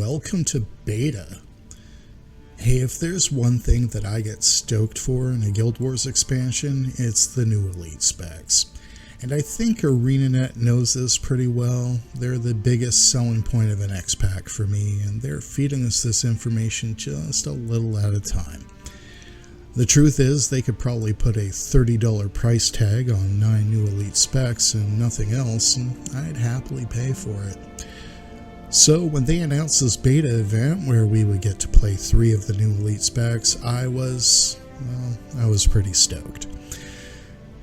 welcome to beta. Hey, if there's one thing that I get stoked for in a Guild Wars expansion, it's the new elite specs. And I think ArenaNet knows this pretty well. They're the biggest selling point of an X-Pack for me, and they're feeding us this information just a little at a time. The truth is, they could probably put a $30 price tag on 9 new elite specs and nothing else, and I'd happily pay for it. So when they announced this beta event where we would get to play 3 of the new elite specs, I was pretty stoked.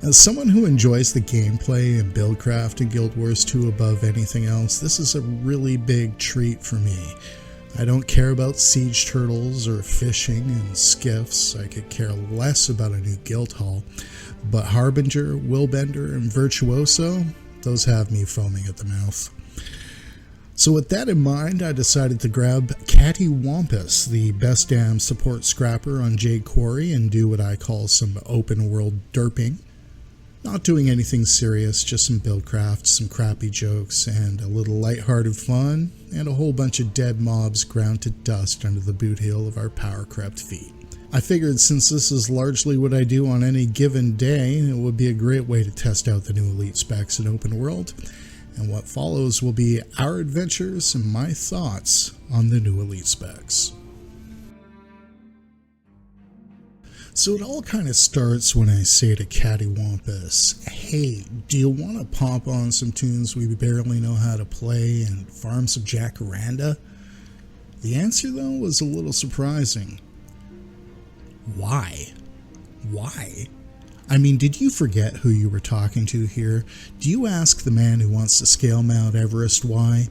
As someone who enjoys the gameplay and buildcraft in Guild Wars 2 above anything else, this is a really big treat for me. I don't care about siege turtles or fishing and skiffs. I could care less about a new guild hall, but Harbinger, Willbender, and Virtuoso, those have me foaming at the mouth. So with that in mind, I decided to grab Cattywampus, the best damn support scrapper on Jade Quarry, and do what I call some open world derping. Not doing anything serious, just some buildcraft, some crappy jokes, and a little lighthearted fun, and a whole bunch of dead mobs ground to dust under the boot heel of our power-crept feet. I figured since this is largely what I do on any given day, it would be a great way to test out the new elite specs in open world, and what follows will be our adventures and my thoughts on the new elite specs. So it all kind of starts when I say to Cattywampus, hey, do you want to pop on some tunes we barely know how to play and farm some jacaranda? The answer, though, was a little surprising. Why? Why? I mean, did you forget who you were talking to here? Do you ask the man who wants to scale Mount Everest why?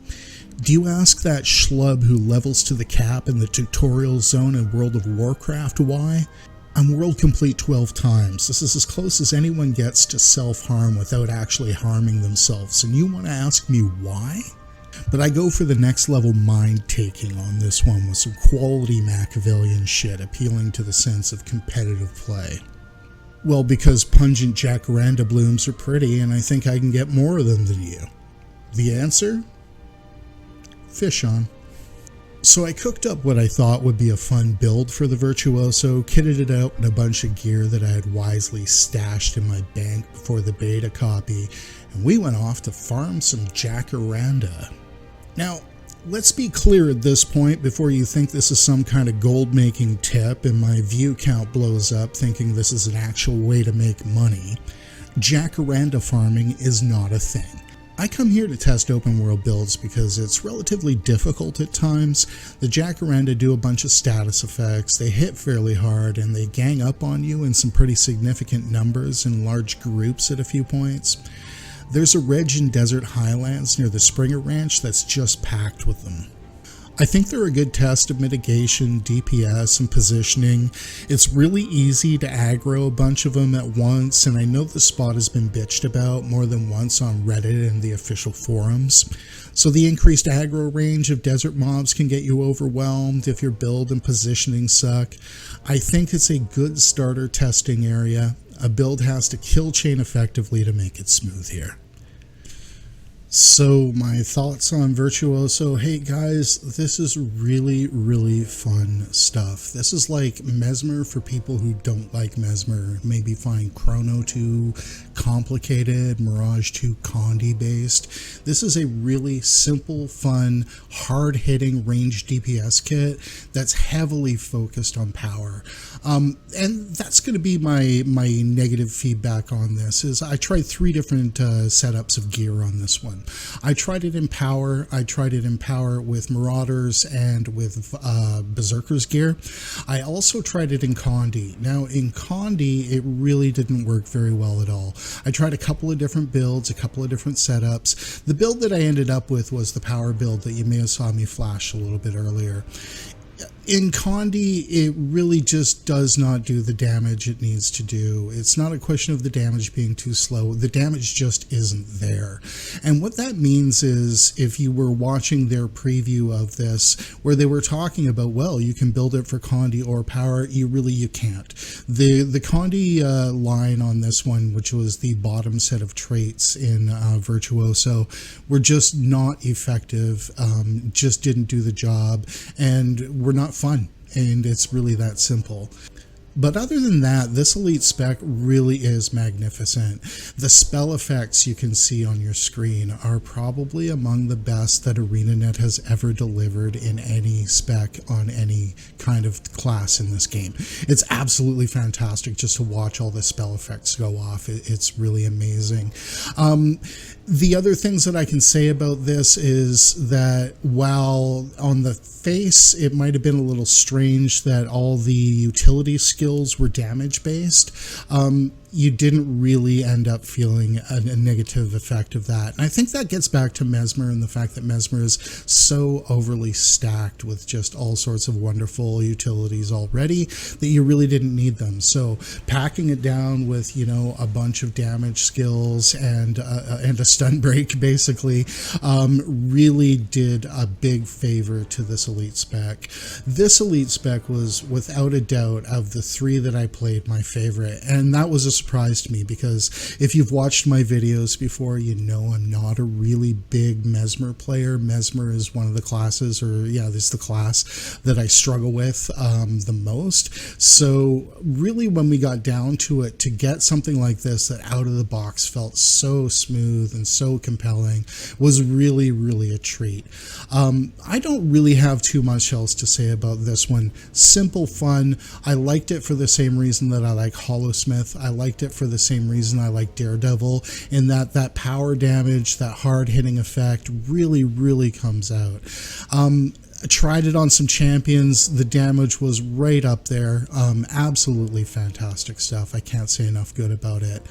Do you ask that schlub who levels to the cap in the tutorial zone in World of Warcraft why? I'm world complete 12 times. This is as close as anyone gets to self-harm without actually harming themselves, and you want to ask me why? But I go for the next level mind-taking on this one with some quality Machiavellian shit appealing to the sense of competitive play. Well, because pungent jacaranda blooms are pretty, and I think I can get more of them than you. The answer? Fish on. So I cooked up what I thought would be a fun build for the Virtuoso, kitted it out in a bunch of gear that I had wisely stashed in my bank before the beta copy, and we went off to farm some jacaranda. Now, let's be clear at this point before you think this is some kind of gold-making tip and my view count blows up thinking this is an actual way to make money. Jacaranda farming is not a thing. I come here to test open world builds because it's relatively difficult at times. The jacaranda do a bunch of status effects, they hit fairly hard, and they gang up on you in some pretty significant numbers in large groups at a few points. There's a ridge in desert highlands near the Springer Ranch that's just packed with them. I think they're a good test of mitigation, DPS, and positioning. It's really easy to aggro a bunch of them at once, and I know the spot has been bitched about more than once on Reddit and the official forums. So the increased aggro range of desert mobs can get you overwhelmed if your build and positioning suck. I think it's a good starter testing area. A build has to kill chain effectively to make it smooth here. So my thoughts on Virtuoso, hey guys, this is really, really fun stuff. This is like Mesmer for people who don't like Mesmer, maybe find Chrono too complicated, Mirage too Condi based. This is a really simple, fun, hard-hitting range DPS kit that's heavily focused on power. And that's going to be my negative feedback on this, is I tried 3 different setups of gear on this one. I tried it in Power, with Marauders and with Berserker's gear. I also tried it in Condi. Now in Condi, it really didn't work very well at all. I tried a couple of different builds, a couple of different setups. The build that I ended up with was the Power build that you may have saw me flash a little bit earlier. In Condi, it really just does not do the damage it needs to do. It's not a question of the damage being too slow. The damage just isn't there. And what that means is, if you were watching their preview of this, where they were talking about, well, you can build it for Condi or power, you can't. The Condi line on this one, which was the bottom set of traits in Virtuoso, were just not effective, just didn't do the job, and were not fun, and it's really that simple. But other than that, this elite spec really is magnificent. The spell effects you can see on your screen are probably among the best that ArenaNet has ever delivered in any spec on any kind of class in this game. It's absolutely fantastic just to watch all the spell effects go off. It's really amazing. The other things that I can say about this is that while on the face it might have been a little strange that all the utility skills were damage based, you didn't really end up feeling a negative effect of that. And I think that gets back to Mesmer and the fact that Mesmer is so overly stacked with just all sorts of wonderful utilities already that you really didn't need them. So packing it down with, you know, a bunch of damage skills and a stun break basically really did a big favor to this elite spec. This elite spec was without a doubt, of the three that I played, my favorite, and that was a surprise to me, because if you've watched my videos before, you know I'm not a really big Mesmer player. Mesmer is one of the classes, or yeah, this is the class that I struggle with the most. So really, when we got down to it, to get something like this that out of the box felt so smooth and so compelling was really, really a treat. I don't really have too much else to say about this one. Simple fun. I liked it for the same reason that I like Hollowsmith. I liked it for the same reason I like Daredevil, in that power damage, that hard hitting effect really, really comes out. I tried it on some champions. The damage was right up there. Absolutely fantastic stuff. I can't say enough good about it.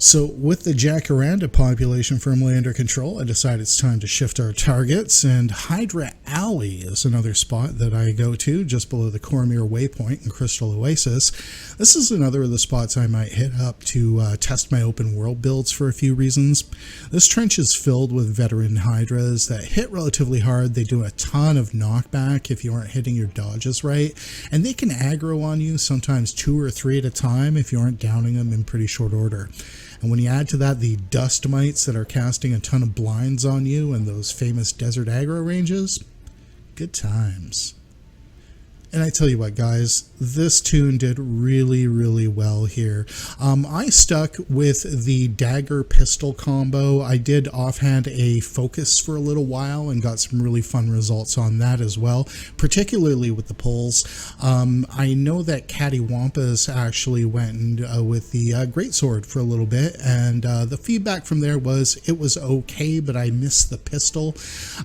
So with the Jacaranda population firmly under control, I decided it's time to shift our targets, and Hydra Alley is another spot that I go to just below the Cormyr Waypoint in Crystal Oasis. This is another of the spots I might hit up to test my open world builds for a few reasons. This trench is filled with veteran Hydras that hit relatively hard. They do a ton of knockback if you aren't hitting your dodges right, and they can aggro on you, sometimes 2 or 3 at a time if you aren't downing them in pretty short order. And when you add to that the dust mites that are casting a ton of blinds on you and those famous desert aggro ranges, good times. And I tell you what, guys, this tune did really, really well here. I stuck with the dagger pistol combo. I did offhand a focus for a little while and got some really fun results on that as well, particularly with the pulls. I know that Cattywampus actually went with the greatsword for a little bit, and the feedback from there was it was okay, but I missed the pistol.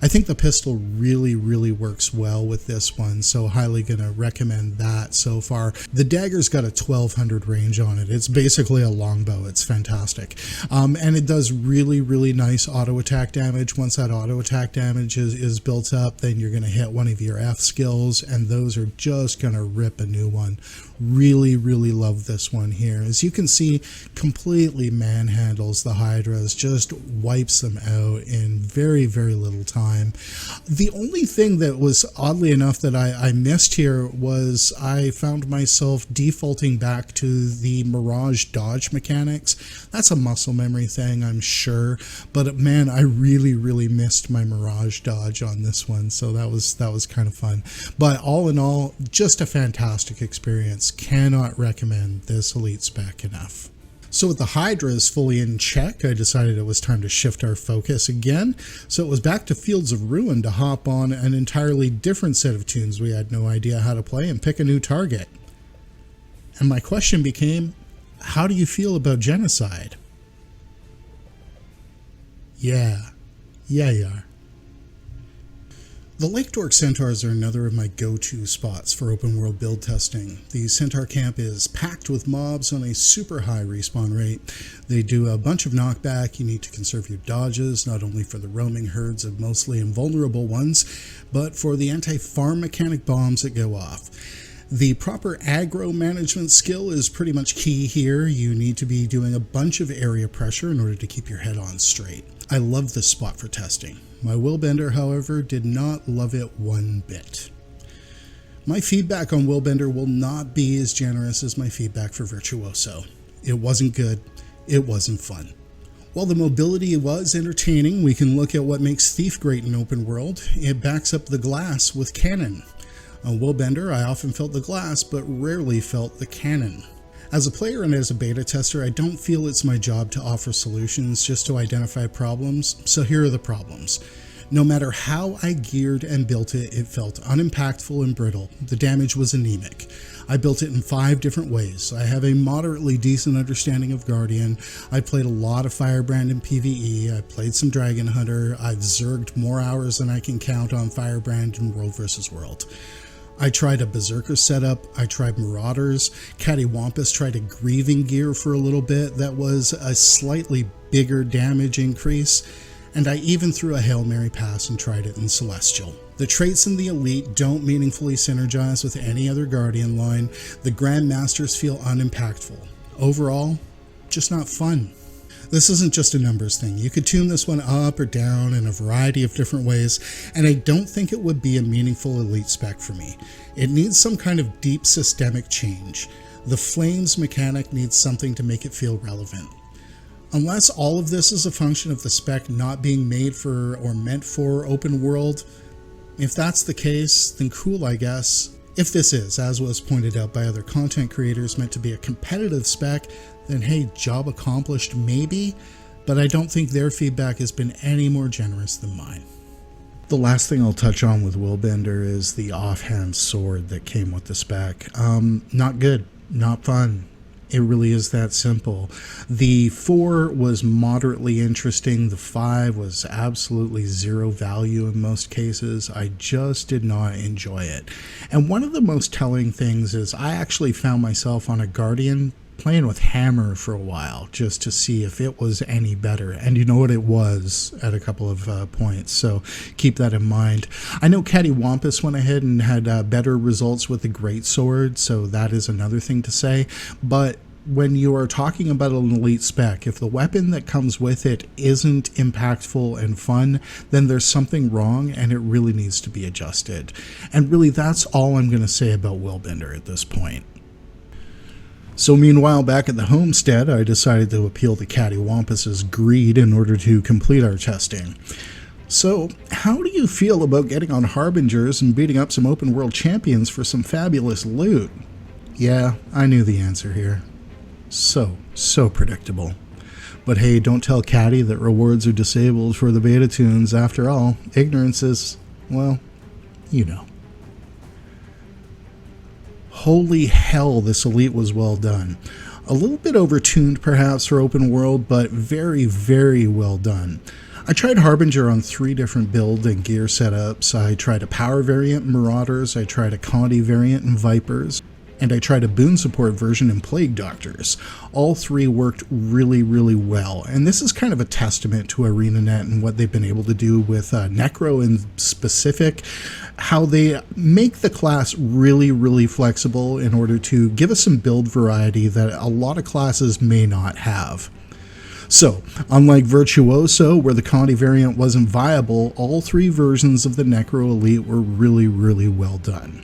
I think the pistol really, really works well with this one, so highly gonna recommend that so far. The dagger's got a 1200 range on it. It's basically a longbow. It's fantastic. And it does really, really nice auto attack damage. Once that auto attack damage is built up, then you're going to hit one of your F skills, and those are just going to rip a new one. Really, really love this one here. As you can see, completely manhandles the Hydras, just wipes them out in very, very little time. The only thing that was oddly enough that I missed here was I found myself defaulting back to the Mirage dodge mechanics. That's a muscle memory thing, I'm sure, but man, I really, really missed my Mirage dodge on this one, so that was kind of fun. But all in all, just a fantastic experience. Cannot recommend this elite spec enough. So with the Hydras fully in check, I decided it was time to shift our focus again. So it was back to Fields of Ruin to hop on an entirely different set of tunes we had no idea how to play and pick a new target. And my question became, how do you feel about genocide? Yeah, you are. The Lake Dork Centaurs are another of my go-to spots for open world build testing. The Centaur camp is packed with mobs on a super high respawn rate. They do a bunch of knockback. You need to conserve your dodges, not only for the roaming herds of mostly invulnerable ones, but for the anti-farm mechanic bombs that go off. The proper aggro management skill is pretty much key here. You need to be doing a bunch of area pressure in order to keep your head on straight. I love this spot for testing. My Willbender, however, did not love it one bit. My feedback on Willbender will not be as generous as my feedback for Virtuoso. It wasn't good. It wasn't fun. While the mobility was entertaining, we can look at what makes Thief great in open world. It backs up the glass with cannon. On Willbender, I often felt the glass, but rarely felt the cannon. As a player and as a beta tester, I don't feel it's my job to offer solutions, just to identify problems, so here are the problems. No matter how I geared and built it, it felt unimpactful and brittle. The damage was anemic. I built it in 5 different ways. I have a moderately decent understanding of Guardian. I played a lot of Firebrand in PvE. I played some Dragon Hunter. I've zerged more hours than I can count on Firebrand in World vs. World. I tried a Berserker setup, I tried Marauders, Cattywampus tried a Grieving gear for a little bit that was a slightly bigger damage increase, and I even threw a Hail Mary pass and tried it in Celestial. The traits in the Elite don't meaningfully synergize with any other Guardian line. The Grandmasters feel unimpactful. Overall, just not fun. This isn't just a numbers thing. You could tune this one up or down in a variety of different ways, and I don't think it would be a meaningful Elite spec for me. It needs some kind of deep systemic change. The Flames mechanic needs something to make it feel relevant. Unless all of this is a function of the spec not being made for or meant for open world, if that's the case, then cool, I guess. If this is, as was pointed out by other content creators, meant to be a competitive spec, then hey, job accomplished maybe, but I don't think their feedback has been any more generous than mine. The last thing I'll touch on with Willbender is the offhand sword that came with the spec. Not good, not fun. It really is that simple. The 4 was moderately interesting. The 5 was absolutely zero value in most cases. I just did not enjoy it. And one of the most telling things is I actually found myself on a Guardian playing with Hammer for a while just to see if it was any better. And you know what, it was at a couple of points, so keep that in mind. I know Cattywampus went ahead and had better results with the Greatsword, so that is another thing to say. But when you are talking about an Elite spec, if the weapon that comes with it isn't impactful and fun, then there's something wrong and it really needs to be adjusted. And really, that's all I'm going to say about Willbender at this point. So meanwhile, back at the homestead, I decided to appeal to Cattywampus's greed in order to complete our testing. So, how do you feel about getting on Harbingers and beating up some open world champions for some fabulous loot? Yeah, I knew the answer here. So predictable. But hey, don't tell Catty that rewards are disabled for the beta tunes. After all, ignorance is, well, you know. Holy hell, this Elite was well done. A little bit overtuned perhaps for open world, but very, very well done. I tried Harbinger on 3 different build and gear setups. I tried a power variant in Marauders, I tried a Conti variant in Vipers, and I tried a boon support version in Plague Doctors. All 3 worked really, really well, and this is kind of a testament to ArenaNet and what they've been able to do with Necro in specific, how they make the class really, really flexible in order to give us some build variety that a lot of classes may not have. So, unlike Virtuoso, where the Conti variant wasn't viable, all 3 versions of the Necro Elite were really, really well done.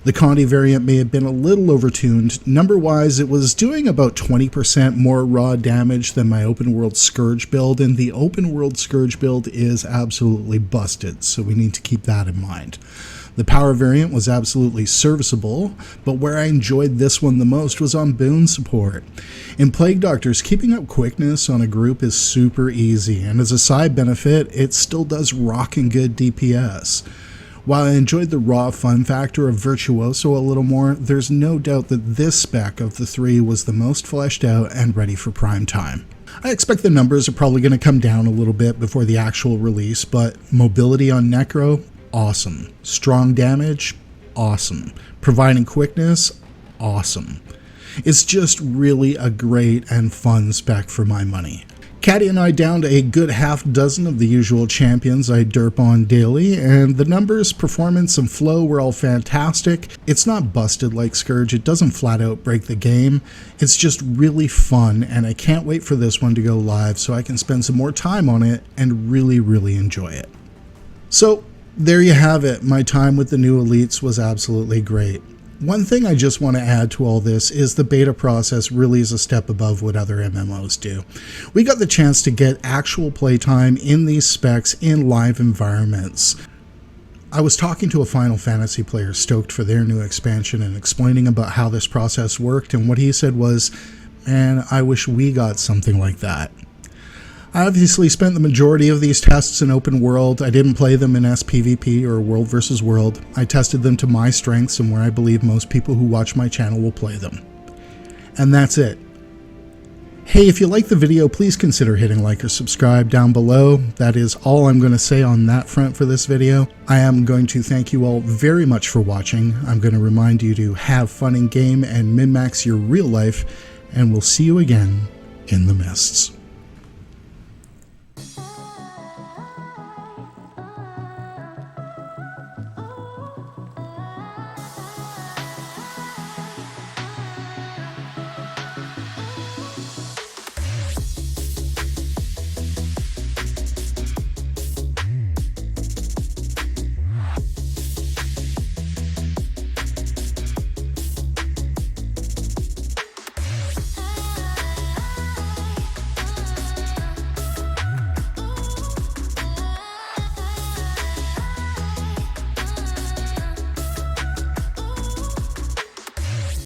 The Conti variant may have been a little overtuned. Number-wise, it was doing about 20% more raw damage than my open world Scourge build, and the open world Scourge build is absolutely busted, so we need to keep that in mind. The power variant was absolutely serviceable, but where I enjoyed this one the most was on boon support. In Plague Doctors, keeping up quickness on a group is super easy, and as a side benefit, it still does rockin' good DPS. While I enjoyed the raw fun factor of Virtuoso a little more, there's no doubt that this spec of the 3 was the most fleshed out and ready for prime time. I expect the numbers are probably going to come down a little bit before the actual release, but mobility on Necro, awesome. Strong damage, awesome. Providing quickness, awesome. It's just really a great and fun spec for my money. Caddy and I downed a good half dozen of the usual champions I derp on daily, and the numbers, performance, and flow were all fantastic. It's not busted like Scourge, it doesn't flat out break the game. It's just really fun, and I can't wait for this one to go live so I can spend some more time on it and really enjoy it. So there you have it. My time with the new elites was absolutely great. One thing I just want to add to all this is the beta process really is a step above what other MMOs do. We got the chance to get actual playtime in these specs in live environments. I was talking to a Final Fantasy player stoked for their new expansion and explaining about how this process worked, and what he said was, "Man, I wish we got something like that." I obviously spent the majority of these tests in open world. I didn't play them in SPVP or world versus world. I tested them to my strengths and where I believe most people who watch my channel will play them. And that's it. Hey, if you like the video, please consider hitting like or subscribe down below. That is all I'm going to say on that front for this video. I am going to thank you all very much for watching. I'm going to remind you to have fun in game and min-max your real life, and we'll see you again in the mists.